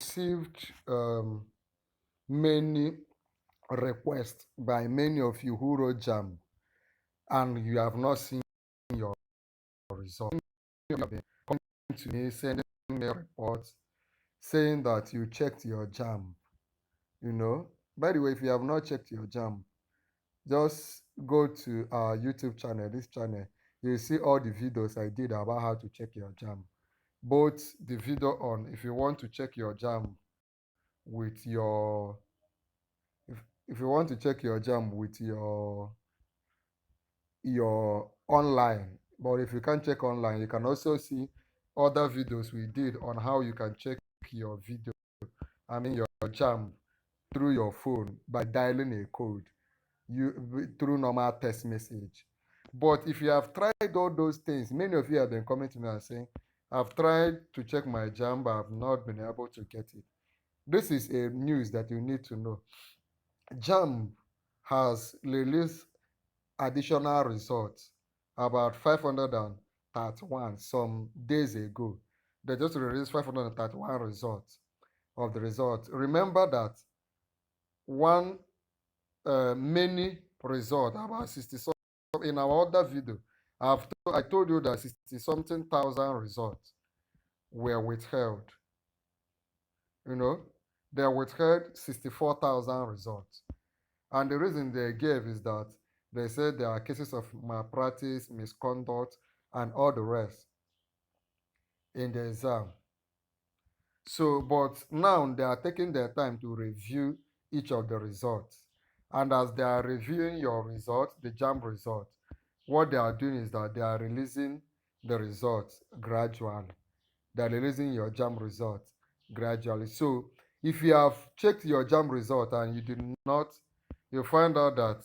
received many requests by many of you who wrote JAMB and you have not seen your result. You have been coming to me sending me reports saying that you checked your JAMB. By the way, if you have not checked your JAMB, just go to our YouTube channel, this channel. You'll see all the videos I did about how to check your JAMB. Both the video on if you want to check your JAMB with your if you want to check your JAMB with your online, but if you can't check online, you can also see other videos we did on how you can check your video, your JAMB through your phone by dialing a code through normal text message. But if you have tried all those things, many of you have been coming to me and saying, I've tried to check my JAMB, but I've not been able to get it. This is a news that you need to know. JAMB has released additional results, about 531 some days ago. They just released 531 results of the results. Remember that one many result, about 60 something, in our other video, I told you that 60 something thousand results were withheld. They withheld 64,000 results. And the reason they gave is that they said there are cases of malpractice, misconduct, and all the rest in the exam. So, but now they are taking their time to review each of the results. And as they are reviewing your results, the JAMB results, what they are doing is that they are releasing the results gradually. They are releasing your JAMB results gradually. So, if you have checked your JAMB result and you did not, you find out that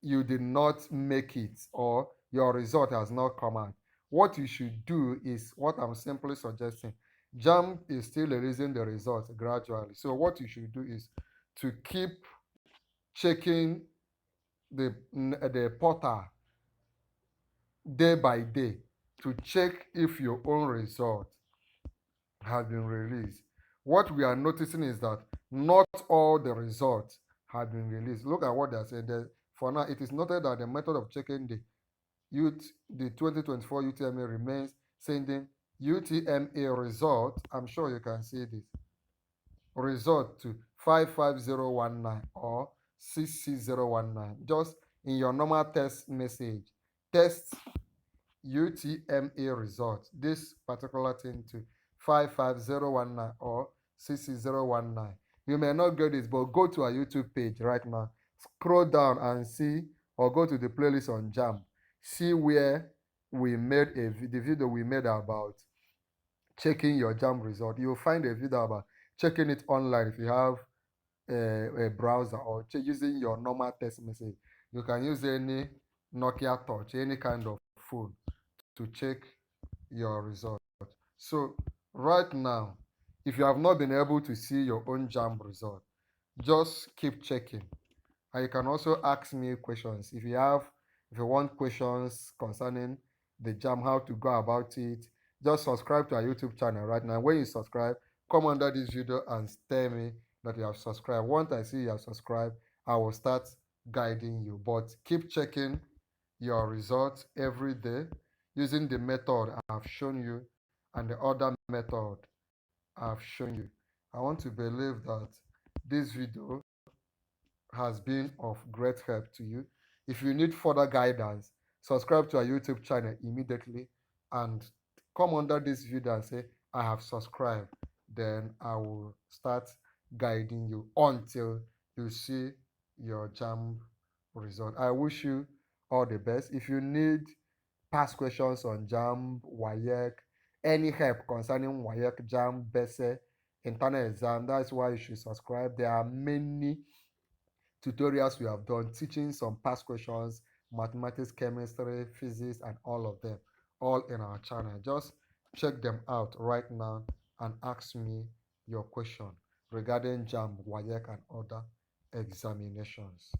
you did not make it or your result has not come out, what you should do is what I'm simply suggesting. JAMB is still releasing the results gradually. So what you should do is to keep checking the portal day by day to check if your own result has been released. What we are noticing is that not all the results have been released. Look at what they are saying there. For now, it is noted that the method of checking the 2024 UTME remains sending UTME result. I'm sure you can see this. Result to 55019 or 66019. Just in your normal text message, text UTME result, this particular thing to 55019 or 66019. You may not get this, but go to our YouTube page right now. Scroll down and see, or go to the playlist on JAMB. See where we made the video we made about checking your JAMB result. You'll find a video about checking it online if you have a browser or using your normal text message. You can use any Nokia Touch, any kind of phone to check your result. So right now, if you have not been able to see your own JAMB result, just keep checking. And you can also ask me questions. If you want questions concerning the JAMB, how to go about it, just subscribe to our YouTube channel right now. When you subscribe, come under this video and tell me that you have subscribed. Once I see you have subscribed, I will start guiding you. But keep checking your results every day using the method I've shown you and the other method I've shown you. I want to believe that this video has been of great help to you. If you need further guidance, subscribe to our YouTube channel immediately and come under this video and say, I have subscribed. Then I will start guiding you until you see your JAMB result. I wish you all the best. If you need past questions on JAMB, WAEC, any help concerning WAEC, JAMB, BESE, internal exam, that's why you should subscribe. There are many tutorials we have done teaching some past questions, mathematics, chemistry, physics, and all of them, all in our channel. Just check them out right now and ask me your question regarding JAMB, WAEC, and other examinations.